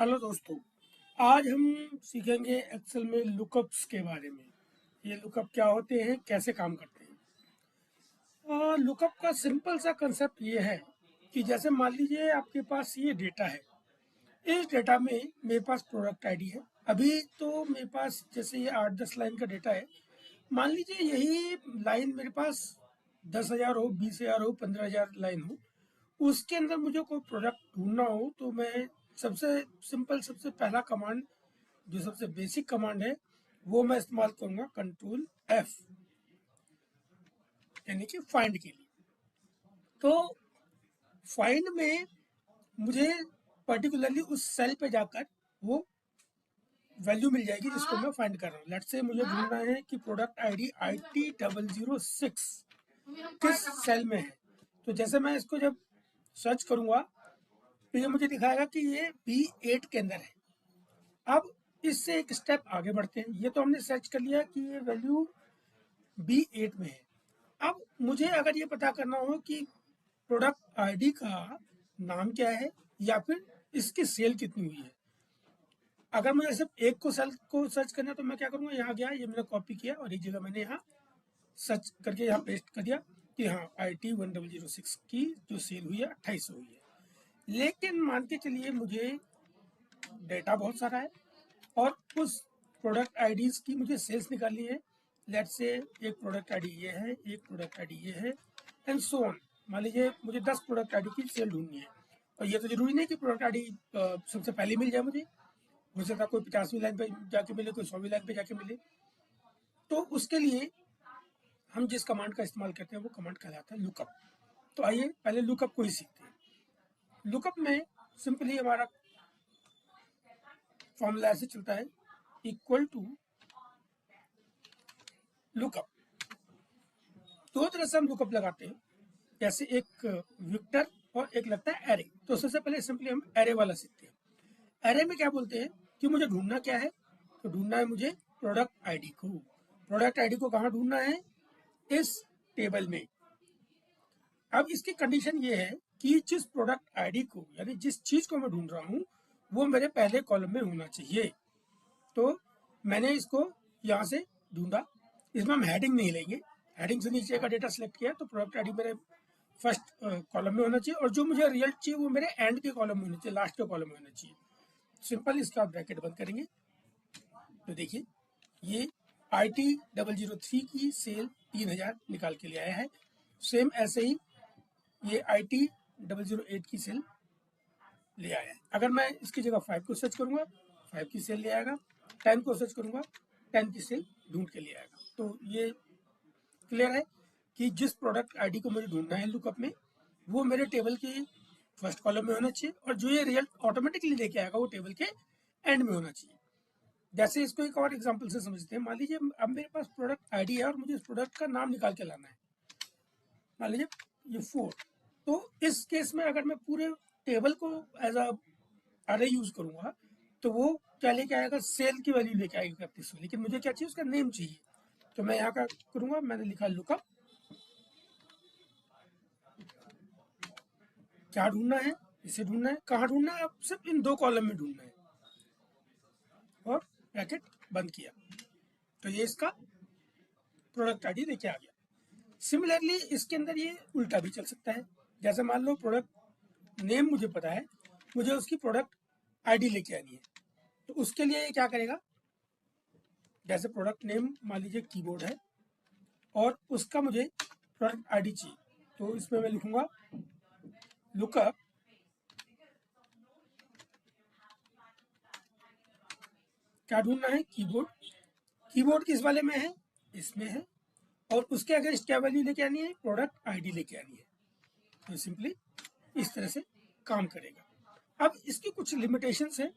Hello दोस्तों। आज हम सीखेंगे एक्सेल में लुकअप्स के बारे में। ये लुकअप क्या होते हैं, कैसे काम करते हैं। लुकअप का सिंपल सा कंसेप्ट ये है कि जैसे मान लीजिए आपके पास ये डेटा है। इस डेटा में मेरे पास प्रोडक्ट आईडी है। अभी तो मेरे पास जैसे ये 8-10 लाइन का डेटा है। मान लीजिए यही लाइन मेरे पास 10,000 हो, 20,000 हो, 15,000 लाइन हो। उसके अंदर मुझे कोई प्रोडक्ट ढूंढना हो तो मैं सबसे सिंपल, सबसे पहला कमांड, जो सबसे बेसिक कमांड है, वो मैं इस्तेमाल करूंगा कंट्रोल एफ, यानी कि फाइंड के लिए। तो फाइंड में मुझे पर्टिकुलरली उस सेल पे जाकर वो वैल्यू मिल जाएगी जिसको मैं फाइंड कर रहा हूँ। लेट्स से मुझे ढूंढना है कि प्रोडक्ट आईडी IT006 किस सेल में है। तो जैसे मैं इसको जब सर्च करूंगा तो ये मुझे दिखाएगा कि ये B8 के अंदर है। अब इससे एक स्टेप आगे बढ़ते हैं। ये तो हमने सर्च कर लिया कि ये वैल्यू B8 में है। अब मुझे अगर ये पता करना हो कि प्रोडक्ट आईडी का नाम क्या है या फिर इसकी सेल कितनी हुई है। अगर मुझे सिर्फ एक को सेल को सर्च करना है तो मैं क्या करूँगा, यहाँ गया, ये मैंने कॉपी किया और एक जगह मैंने यहाँ सर्च करके यहाँ पेस्ट कर दिया कि हाँ IT1006 की जो सेल हुई है 2800 हुई है। लेकिन मान के चलिए मुझे डेटा बहुत सारा है और उस प्रोडक्ट आईडीज की मुझे सेल्स निकालनी है। लेट्स से एक प्रोडक्ट आईडी ये है, एक प्रोडक्ट आईडी ये है, एंड सो ऑन। मान लीजिए मुझे 10 प्रोडक्ट आईडी की सेल ढूंढनी है। और ये तो जरूरी नहीं कि प्रोडक्ट आईडी सबसे पहले मिल जाए मुझे। हो सकता है कोई 50वीं लाइन पे जाके मिले, कोई 100वीं लाइन पे जाके मिले। तो उसके लिए हम जिस कमांड का इस्तेमाल करते हैं वो कमांड कहलाता है लुकअप। तो आइए पहले लुकअप को ही सीखते हैं। लुकअप में सिंपली हमारा फॉर्मूला ऐसे चलता है, इक्वल टू लुकअप। दो तरह से हम लुकअप लगाते हैं, जैसे एक विक्टर और एक लगता है एरे। तो सबसे पहले सिंपली हम एरे वाला सीखते हैं। एरे में क्या बोलते हैं कि मुझे ढूंढना क्या है, तो ढूंढना है मुझे प्रोडक्ट आईडी को। प्रोडक्ट आईडी को कहाँ ढूंढना है, इस टेबल में। अब इसकी कंडीशन ये है कि जिस प्रोडक्ट आईडी को, यानी जिस चीज को मैं ढूंढ रहा हूँ, वो मेरे पहले कॉलम में होना चाहिए। तो मैंने इसको यहाँ से ढूंढा। इसमें हम हेडिंग नहीं लेंगे, हेडिंग से नीचे का डेटा सेलेक्ट किया तो प्रोडक्ट आईडी मेरे फर्स्ट कॉलम में होना चाहिए और जो मुझे रिजल्ट चाहिए वो मेरे एंड के कॉलम में होना चाहिए, लास्ट के कॉलम में होना चाहिए। सिंपल इसका ब्रैकेट बंद करेंगे तो देखिए ये IT003 की सेल 3000 निकाल के ले आया है। सेम ऐसे ही ये IT008 की सेल ले आया है। अगर मैं इसकी जगह 5 को सर्च करूंगा, 5 की सेल ले आएगा। 10 को सर्च करूंगा, 10 की सेल ढूंढ के ले आएगा। तो ये क्लियर है कि जिस प्रोडक्ट आईडी को मुझे ढूंढना है लुकअप में, वो मेरे टेबल के फर्स्ट कॉलम में होना चाहिए और जो ये रिजल्ट ऑटोमेटिकली लेके आएगा वो टेबल के एंड में होना चाहिए। जैसे इसको एक और एग्जांपल से समझते हैं। मान लीजिए अब मेरे पास प्रोडक्ट आईडी है और मुझे इस प्रोडक्ट का नाम निकाल के लाना है। मान लीजिए ये 4। तो इस केस में अगर मैं पूरे टेबल को एज अ अरे यूज करूंगा तो वो क्या लेके आएगा, सेल की वैल्यू लेके आएगा 3100। लेकिन मुझे क्या चाहिए, उसका नेम चाहिए। तो मैं यहाँ का करूंगा, मैंने लिखा लुकअप। क्या ढूंढना है, इसे ढूंढना है। कहाँ ढूंढना है, अब सिर्फ इन दो कॉलम में ढूंढना है और ब्रैकेट बंद किया तो ये इसका प्रोडक्ट आईडी लेके आ गया। सिमिलरली इसके अंदर ये उल्टा भी चल सकता है। जैसे मान लो प्रोडक्ट नेम मुझे पता है, मुझे उसकी प्रोडक्ट आईडी लेके आनी है। तो उसके लिए ये क्या करेगा, जैसे प्रोडक्ट नेम मान लीजिए कीबोर्ड है और उसका मुझे प्रोडक्ट आईडी चाहिए। तो इसमें मैं लिखूंगा लुकअप क्या ढूंढना है, कीबोर्ड। कीबोर्ड किस वाले में है, इसमें है। और उसके अगेंस्ट क्या वैल्यू लेके आनी है, प्रोडक्ट आईडी लेके आनी है। तो सिंपली इस तरह से काम करेगा। अब इसकी कुछ लिमिटेशंस है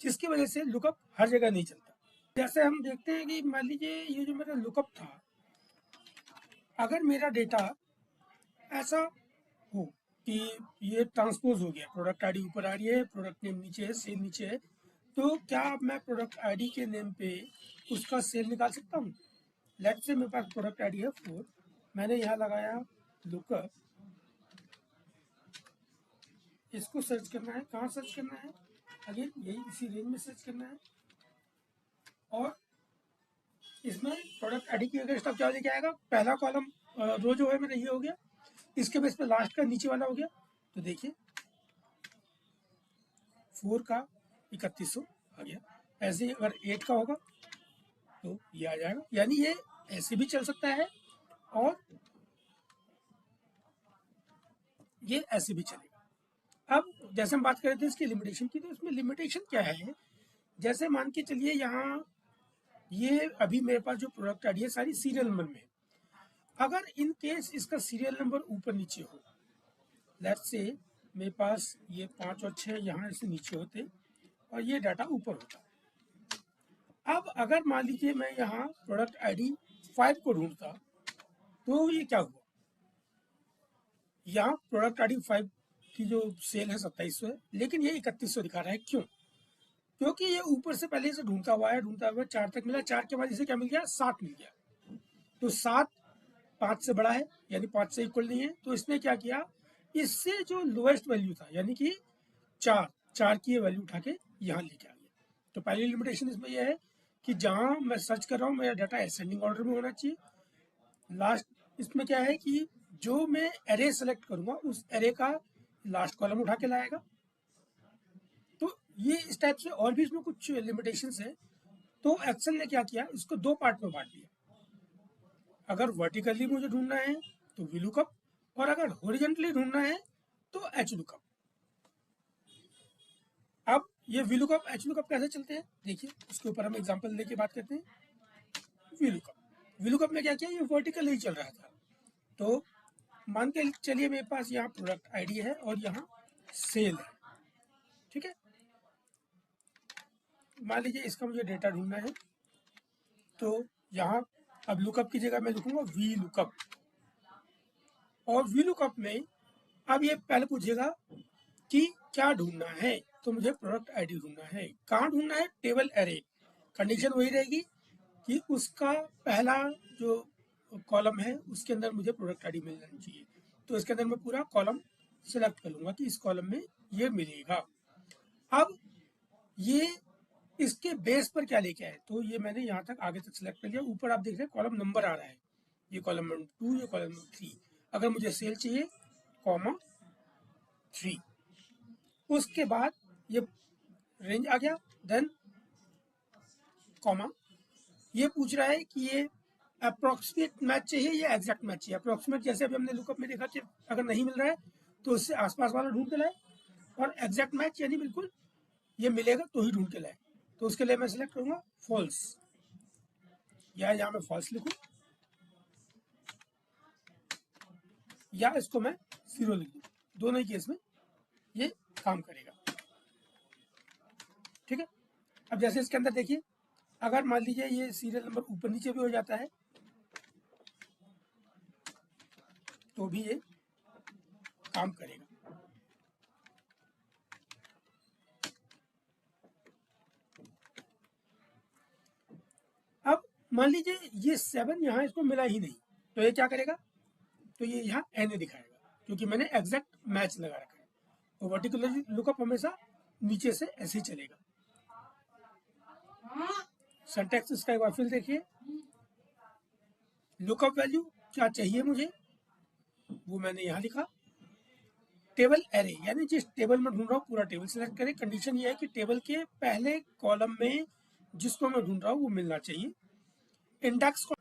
जिसकी वजह से लुकअप हर जगह नहीं चलता। जैसे हम देखते हैं कि मान लीजिए ये जो मेरा लुकअप था, अगर मेरा डेटा ऐसा हो कि ये ट्रांसपोज हो गया, प्रोडक्ट आईडी ऊपर आ रही है, प्रोडक्ट नेम नीचे है, सेल नीचे है, तो क्या मैं प्रोडक्ट आईडी के नेम पे उसका सेल निकाल सकता हूँ। लेट्स से मेरे पास प्रोडक्ट आईडी है 4, मैंने यहाँ लगाया लुकअप। इसको सर्च करना है, कहाँ सर्च करना है, अगेन यही इसी रेंज में सर्च करना है, और इसमें प्रोडक्ट आईडी की अगर स्टॉक क्या लेके आएगा, पहला कॉलम रो जो है मेरा ये हो गया, इसके बेस पे लास्ट का नीचे वाला हो गया। तो देखिए 4 का 3100 आ गया। ऐसे ही अगर 8 का होगा तो ये आ जाएगा। यानी ये ऐसे भी चल सकता है और ये ऐसे भी चलेगा। अब जैसे हम बात कर रहे थे इसकी लिमिटेशन की, तो इसमें लिमिटेशन क्या है, जैसे मान के चलिए यहाँ ये अभी मेरे पास जो प्रोडक्ट आईडी है सारी सीरियल नंबर में है। अगर इन केस इसका सीरियल नंबर ऊपर नीचे हो, लेट्स से मेरे पास ये 5 और 6 यहाँ से नीचे होते और ये डाटा ऊपर होता। अब अगर मान लीजिए मैं यहाँ प्रोडक्ट आईडी 5 को ढूंढता, तो ये क्या हुआ, यहाँ प्रोडक्ट आईडी 5 की जो सेल है 2700 है, लेकिन ये 3100 दिखा रहा है। क्यों? क्योंकि ये ऊपर से पहले से ढूंढता हुआ है, 4 तक मिला, 4 के बाद इसे क्या मिल गया, 7 मिल गया। तो 7 5 से बड़ा है, यानी 5 से इक्वल नहीं है। तो इसने क्या किया, इससे जो लोएस्ट वैल्यू था यानी कि 4 की ये वैल्यू उठा के यहाँ लेके आ गया। तो पहली लिमिटेशन इसमें यह है कि जहां मैं सर्च कर रहा हूँ मेरा डाटा असेंडिंग ऑर्डर में होना चाहिए। लास्ट इसमें क्या है कि जो मैं एरे सेलेक्ट करूंगा उस एरे का लास्ट कॉलम उठा के लाएगा। तो ये इस टाइप से और भी इसमें कुछ लिमिटेशंस है। तो एक्सेल ने क्या किया, इसको 2 पार्ट में बांट दिया। अगर वर्टिकली मुझे ढूंढना है तो वीलुकअप, और अगर हॉरिजॉन्टली ढूंढना है तो एचलुकअप। अब ये वीलुकअप एचलुकअप कैसे चलते हैं देखिए, उसके ऊपर हम एग्जांपल लेके बात करते हैं। वीलुकअप में क्या किया, ये वर्टिकल ही चल रहा था। तो मान के चलिए मेरे पास यहाँ प्रोडक्ट आईडी है और यहाँ सेल है, ठीक है। मान लीजिए इसका मुझे डेटा ढूंढना है, तो यहाँ अब लुकअप की जगह मैं लिखूंगा वी लुकअप। और वी लुकअप में अब ये पहले पूछेगा कि क्या ढूंढना है, तो मुझे प्रोडक्ट आईडी ढूंढना है। कहाँ ढूंढना है, टेबल एरे। कंडीशन वही रहेगी कि उसका पहला जो कॉलम है उसके अंदर मुझे प्रोडक्ट आईडी मिलना चाहिए। तो इसके अंदर मैं पूरा कॉलम सेलेक्ट कर लूंगा कि इस कॉलम में ये मिलेगा। अब ये इसके बेस पर क्या लेके आए, तो ये मैंने यहाँ तक आगे तक सिलेक्ट कर लिया। ऊपर आप देख रहे हैं कॉलम नंबर आ रहा है, ये कॉलम नंबर 2, ये कॉलम नंबर 3। अगर मुझे सेल चाहिए कॉमा 3, उसके बाद ये रेंज आ गया, देन कॉमा। ये पूछ रहा है कि ये अप्रोक्सीमेट मैच चाहिए या एग्जैक्ट मैच चाहिए। अप्रोक्सीमेट जैसे अभी हमने लुकअप में देखा कि अगर नहीं मिल रहा है तो उससे आसपास वाला ढूंढ के लाए, और एग्जैक्ट मैच यानी बिल्कुल ये मिलेगा तो ही ढूंढ के लाए। तो उसके लिए मैं सिलेक्ट करूंगा फॉल्स, या यहाँ मैं फॉल्स लिखूं, या इसको मैं 0 लिख दूं। दोनों ही केस में ये काम करेगा, ठीक है। अब जैसे इसके अंदर देखिए, अगर मान लीजिए ये सीरियल नंबर ऊपर नीचे भी हो जाता है तो भी ये काम करेगा। अब मान लीजिए ये 7 यहाँ इसको मिला ही नहीं, तो ये क्या करेगा, तो ये यहाँ एन दिखाएगा क्योंकि मैंने एग्जैक्ट मैच लगा रखा है। तो वर्टिकुलर लुकअप हमेशा नीचे से ऐसे ही चलेगा। सिंटैक्स इसका एक बार फिर देखिए, लुकअप वैल्यू क्या चाहिए मुझे वो मैंने यहाँ लिखा। टेबल एरे यानी जिस टेबल में ढूंढ रहा हूँ पूरा टेबल सेलेक्ट करें। कंडीशन ये है कि टेबल के पहले कॉलम में जिसको मैं ढूंढ रहा हूँ वो मिलना चाहिए। इंडेक्स को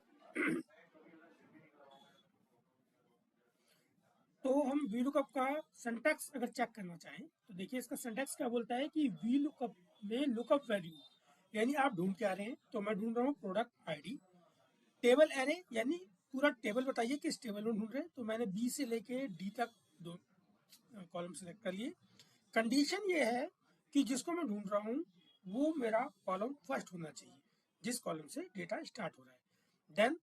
तो हम वी लुकअप का सिंटैक्स अगर चेक करना चाहें तो देखिए इसका सिंटैक्स क्या बोलता है कि वी लुकअप में लुकअप वैल्यू यानी आप ढूंढ के आ रहे हैं, तो मैं ढूंढ रहा हूँ प्रोडक्ट आईडी। टेबल एरे यानी पूरा टेबल बताइए किस टेबल में ढूंढ रहे हैं, तो मैंने बी से लेके डी तक 2 कॉलम सेलेक्ट कर लिए। कंडीशन ये है कि जिसको मैं ढूंढ रहा हूँ वो मेरा कॉलम फर्स्ट होना चाहिए, जिस कॉलम से डेटा स्टार्ट हो रहा है। देन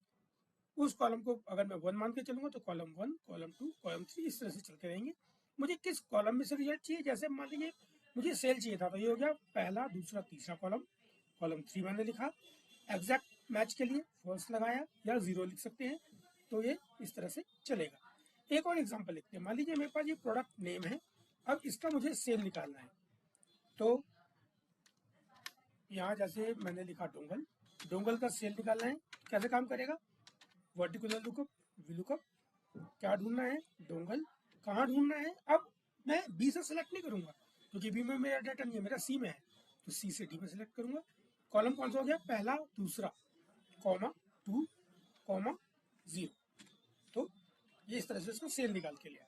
उस कॉलम को अगर मैं 1 मान के चलूंगा तो कॉलम 1, कॉलम 2, कॉलम 3 इस तरह से चलते रहेंगे। मुझे किस कॉलम में से रिजल्ट चाहिए, जैसे मान लीजिए मुझे सेल चाहिए था तो ये हो गया पहला, दूसरा, तीसरा कॉलम। कॉलम 3 मैंने लिखा, एग्जैक्ट मैच के लिए फॉल्स लगाया या 0 लिख सकते हैं। तो ये इस तरह से चलेगा। एक और एग्जांपल लिखते हैं। मान लीजिए मेरे पास ये प्रोडक्ट नेम है, अब इसका मुझे सेल निकालना है। तो यहाँ जैसे मैंने लिखा डोंगल, डोंगल का सेल निकालना है, कैसे काम करेगा? वर्टिकुलर लुकअप, वीलुकअप, क्या ढूंढना है? डोंगल। कहाँ ढूंढना है? अब मैं बी से सेलेक्ट नहीं करूंगा क्योंकि बी में मेरा डाटा नहीं है, मेरा सी में है, तो सी से डी में सेलेक्ट करूंगा। कॉलम कौन सा हो गया? पहला, दूसरा, कॉमा 2, कॉमा 0। तो ये इस तरह से इसको सेल निकाल के लिया।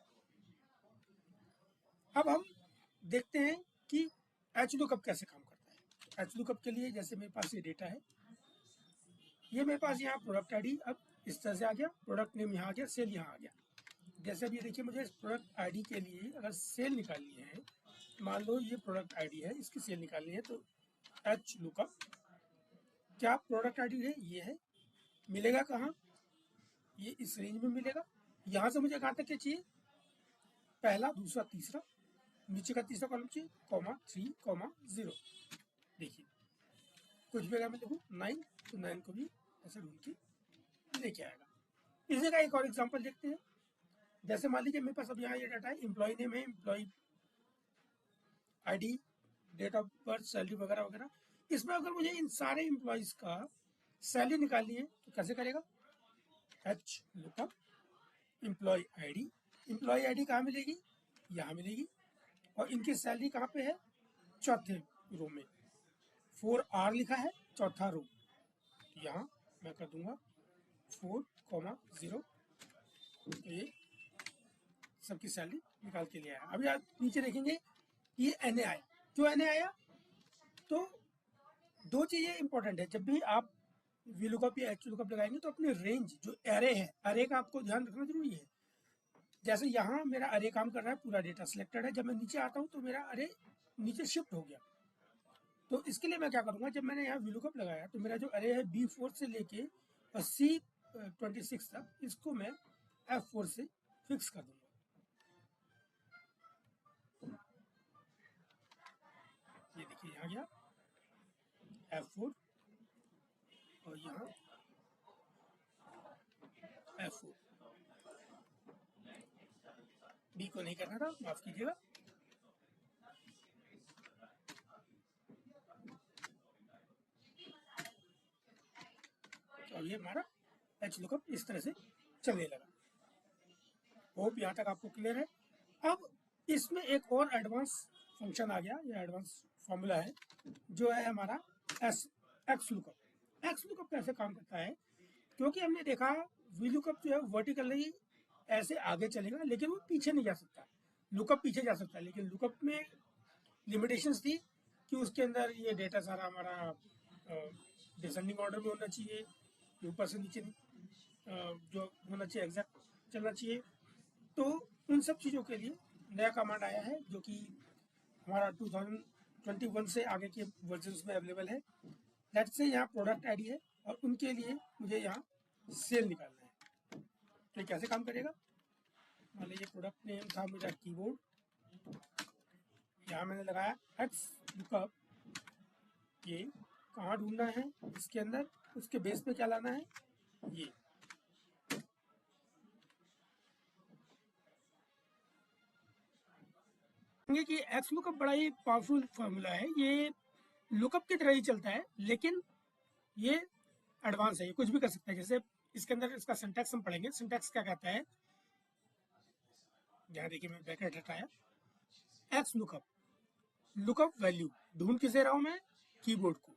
अब हम देखते हैं कि एच लुकअप कैसे काम करता है। एच लुकअप के लिए जैसे मेरे पास ये डेटा है, ये मेरे पास यहाँ प्रोडक्ट आईडी अब इस तरह से आ गया, प्रोडक्ट नेम यहाँ आ गया, सेल यहाँ आ गया। जैसे अब ये देखिए, मुझे इस प्रोडक्ट आईडी के लिए अगर सेल निकालनी है, मान लो ये प्रोडक्ट आईडी है, इसकी सेल निकालनी है, तो एच लुकअप, क्या प्रोडक्ट आईडी है? ये है, मिलेगा कहाँ? ये इस रेंज में मिलेगा। यहाँ से मुझे कहाँ तक क्या चाहिए? पहला, दूसरा, तीसरा, नीचे का तीसरा कॉलम चाहिए, कॉमा 3, कॉमा 0। देखिए कुछ भी अगर मैं लिखूँ 9, तो 9 को भी ऐसे ढूंढ के लेके आएगा। इसी का एक और एग्जांपल देखते हैं। जैसे मान लीजिए मेरे पास अब यहाँ ये डाटा है, एम्प्लॉय नेम है, employ ID, date of birth, salary वगैरह वगैरह। इसमें अगर मुझे इन सारे एम्प्लॉयज का सैलरी निकालनी है तो कैसे करेगा? H lookup employ ID, employ ID कहाँ मिलेगी? यहाँ मिलेगी। और इनकी सैलरी कहाँ पे है? चौथे रो में, 4R लिखा है, चौथा रो। यहाँ मैं कर दूंगा 4,0। ये सबकी सैलरी निकाल के लिए आया। अभी आप नीचे देखेंगे ये एन आया। क्यों एन आया? तो दो चीजें इंपॉर्टेंट है, जब भी आप वी लुकअप या एच लुकअप लगाएंगे तो अपने रेंज जो एरे है, एरे का आपको ध्यान रखना जरूरी है। जैसे यहाँ मेरा अरे काम कर रहा है, पूरा डेटा सिलेक्टेड है, जब मैं नीचे आता हूँ तो मेरा अरे नीचे शिफ्ट हो गया। तो इसके लिए मैं क्या करूँगा, जब मैंने यहाँ वीलुकअप लगाया तो मेरा जो अरे है B4 से लेके और C26 तक, इसको मैं F4 से फिक्स कर दूंगा। ये देखिए यहाँ गया F4 और यहाँ F4। B को नहीं करना था, माफ कीजिएगा। और ये हमारा एच लुकअप इस तरह से चलने लगा। होप यहाँ तक आपको क्लियर है। अब इसमें एक और एडवांस फंक्शन आ गया, ये एडवांस फॉर्मूला है, जो है हमारा एक्स लुकअप। एक्स लुकअप कैसे काम करता है? क्योंकि हमने देखा वी लुकअप जो है वर्टिकली ऐसे आगे चलेगा, लेकिन वो पीछे नहीं जा सकता। लुकअप पीछे जा सकता है, लेकिन लुकअप में लिमिटेशंस थी कि उसके अंदर ये डेटा सारा हमारा डिसेंडिंग ऑर्डर में होना चाहिए, ऊपर से नीचे जो होना चाहिए एग्जैक्ट चलना चाहिए। तो उन सब चीज़ों के लिए नया कमांड आया है, जो कि हमारा 2021 से आगे के वर्जन्स में अवेलेबल है। लेट्स से यहाँ प्रोडक्ट आईडी है और उनके लिए मुझे यहाँ सेल निकालना है। तो कैसे काम करेगा? मान लीजिए प्रोडक्ट नेम था मेरा कीबोर्ड, यहाँ मैंने लगाया एक्स लुकअप। ये कहाँ ढूंढना है इसके अंदर, उसके बेस पे क्या लाना है? ये कि एक्स लुकअप बड़ा ही पावरफुल फार्मूला है। ये लुकअप की तरह ही चलता है, लेकिन ये एडवांस है, ये कुछ भी कर सकता है। जैसे इसके अंदर इसका सिंटैक्स हम पढ़ेंगे। सिंटैक्स क्या कहता है, यहाँ देखिए मैं ब्रैकेट हटाया, एक्स लुकअप, लुकअप वैल्यू ढूंढ किसे रहा हूँ मैं? कीबोर्ड को।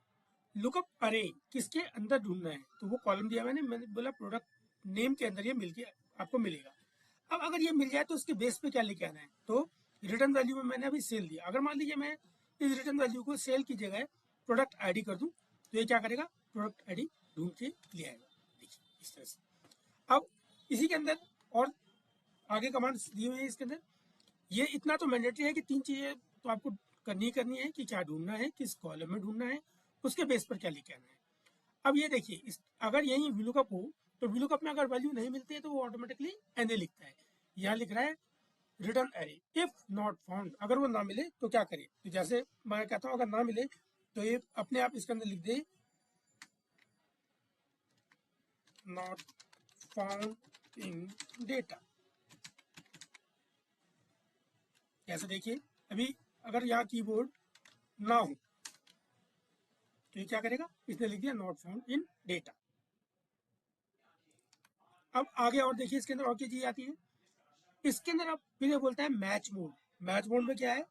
लुकअप अरे किसके अंदर ढूंढना है? तो वो कॉलम दिया मैंने बोला प्रोडक्ट नेम के अंदर ये मिल के आपको मिलेगा। अब अगर ये मिल जाए तो उसके बेस पे क्या लेके आना है? तो रिटर्न वैल्यू में मैंने अभी सेल दिया। अगर मान लीजिए मैं इस रिटर्न वैल्यू को सेल की जगह प्रोडक्ट आईडी कर दूं, तो ये क्या करेगा? प्रोडक्ट आईडी ढूंढ के ले आएगा। देखिए इस तरह से। अब इसी के अंदर और आगे कमांड्स दी हुई है इसके अंदर। ये इतना तो मैंडेटरी है कि 3 चीजें तो आपको करनी है कि क्या ढूंढना है, किस कॉलम में ढूंढना है, उसके बेस पर क्या लेके आना है। अब ये देखिए, अगर यही वीलुकअप हो तो वीलुकअप में अगर वैल्यू नहीं मिलती है तो वो ऑटोमेटिकली एनए लिखता है। यहाँ लिख रहा है return array if not found. अगर वो ना मिले तो क्या करे? तो जैसे मैं कहता हूँ अगर ना मिले तो ये अपने आप इसके अंदर लिख they not found in data. जैसे देखिए अभी अगर यहाँ कीबोर्ड ना हो तो ये क्या करेगा, इसने लिख दिया नॉट फाउंड इन डेटा। अब आगे और देखिए इसके अंदर और क्या चीज आती है। इसके अंदर अब फिर ये बोलता है मैच मोड। मैच मोड में क्या है,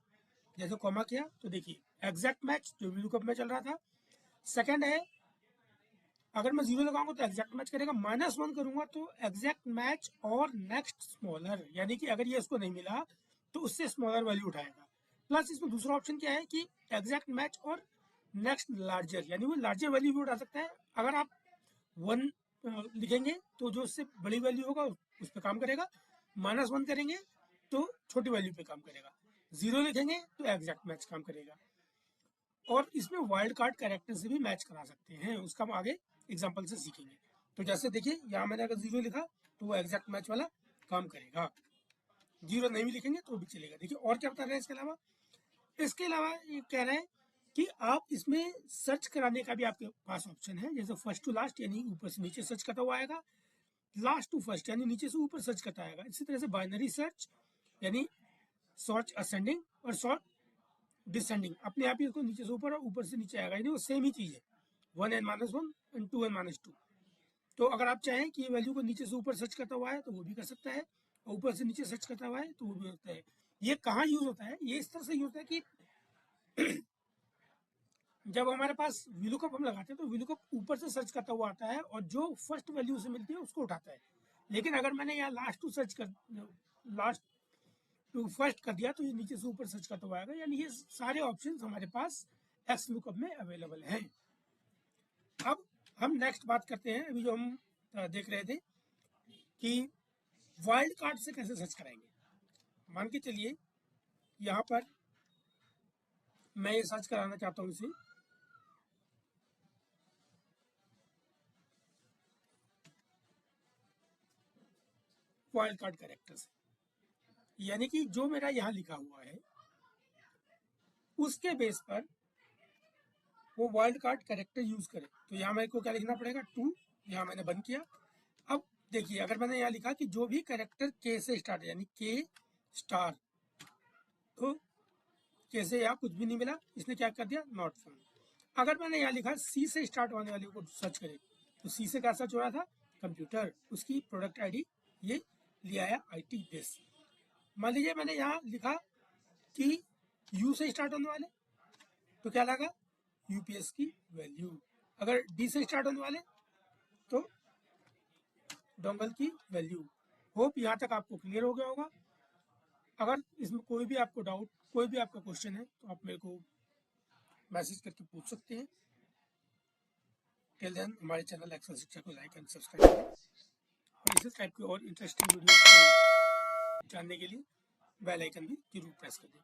जैसे कॉमा किया तो देखिए एग्जैक्ट मैच जो VLOOKUP में चल रहा था। सेकंड है, अगर मैं 0 लगाऊंगा तो एग्जैक्ट मैच करेगा, -1 करूंगा तो एग्जैक्ट मैच और नेक्स्ट स्मॉलर, यानी कि अगर ये इसको नहीं मिला तो उससे स्मॉलर वैल्यू उठाएगा। प्लस इसमें दूसरा ऑप्शन क्या है कि एग्जैक्ट मैच और नेक्स्ट लार्जर, यानी वो लार्जर वैल्यू भी उठा सकता है। अगर आप 1 लिखेंगे तो जो उससे बड़ी वैल्यू होगा उस पर काम करेगा, -1 करेंगे तो छोटी वैल्यू पे काम करेगा, 0 लिखेंगे तो एग्जैक्ट मैच काम करेगा। और इसमें वाइल्ड कार्ड कैरेक्टर से भी मैच करा सकते हैं, उसका हम आगे एग्जांपल से सीखेंगे। तो जैसे देखिए यहाँ मैंने अगर 0 लिखा तो वो एग्जैक्ट मैच वाला काम करेगा, 0 नहीं भी लिखेंगे तो भी चलेगा। देखिए और क्या बता रहे हैं इसके अलावा। इसके अलावा ये कह रहे हैं कि आप इसमें सर्च कराने का भी आपके पास ऑप्शन है, जैसे फर्स्ट टू लास्ट यानी ऊपर से नीचे सर्च करता हुआ आएगा, लास्ट टू फर्स्ट यानी नीचे से ऊपर सर्च करता आएगा। इसी तरह से बाइनरी सर्च यानी सॉर्ट असेंडिंग और सॉर्ट डिसेंडिंग, अपने आप ही इसको नीचे से ऊपर और ऊपर से नीचे आएगा, यानी वो सेम ही चीज़ है, 1n-1 एंड 2n-2। तो अगर आप चाहें कि ये वैल्यू को नीचे से ऊपर सर्च करता हुआ है तो वो भी कर सकता है, और ऊपर से नीचे सर्च करता हुआ है तो वो भी होता है। ये कहाँ यूज होता है, ये इस तरह से यूज होता है कि जब हमारे पास VLOOKUP हम लगाते हैं तो VLOOKUP ऊपर से सर्च करता हुआ आता है और जो फर्स्ट वैल्यू से मिलती है उसको उठाता है। लेकिन अगर मैंने यहाँ लास्ट टू फर्स्ट कर दिया तो ये नीचे से ऊपर सर्च करता हुआ आएगा, यानी ये सारे ऑप्शन हमारे पास XLOOKUP में अवेलेबल हैं। अब हम नेक्स्ट बात करते हैं, अभी जो हम देख रहे थे कि वाइल्ड कार्ड से कैसे सर्च कराएंगे। मान के चलिए यहाँ पर मैं ये सर्च कराना चाहता हूँ इसे, वाइल्ड कार्ड कैरेक्टर से, यानी कि जो मेरा यहाँ लिखा हुआ है उसके बेस पर वो वाइल्ड कार्ड कैरेक्टर यूज करे। तो यहाँ मेरे को क्या लिखना पड़ेगा, 2, यहाँ मैंने बंद किया। अब देखिए अगर मैंने यहाँ लिखा कि जो भी कैरेक्टर के से स्टार्ट है यानी के स्टार, तो के से यहाँ कुछ भी नहीं मिला, इसने क्या कर दिया, नॉट फाउंड। अगर मैंने यहाँ लिखा सी से स्टार्ट होने वाले को सर्च करें तो सी से क्या सर्च हो रहा था, कंप्यूटर, उसकी प्रोडक्ट आईडी ये ले आया IT बेस। मान लीजिए मैंने यहाँ लिखा कि यू से स्टार्ट होने वाले तो क्या लगा, UPS की वैल्यू। अगर डी से स्टार्ट होने वाले तो डोंगल की वैल्यू। होप यहाँ तक आपको क्लियर हो गया होगा। अगर इसमें कोई भी आपको डाउट, कोई भी आपका क्वेश्चन है तो आप मेरे को मैसेज करके पूछ सकते हैं। टिल देन हमारे चैनल एक्सेल शिक्षा को लाइक एंड सब्सक्राइब करें, और इसी टाइप की और इंटरेस्टिंग वीडियो को जानने के लिए बेल आइकन भी जरूर प्रेस कर दें।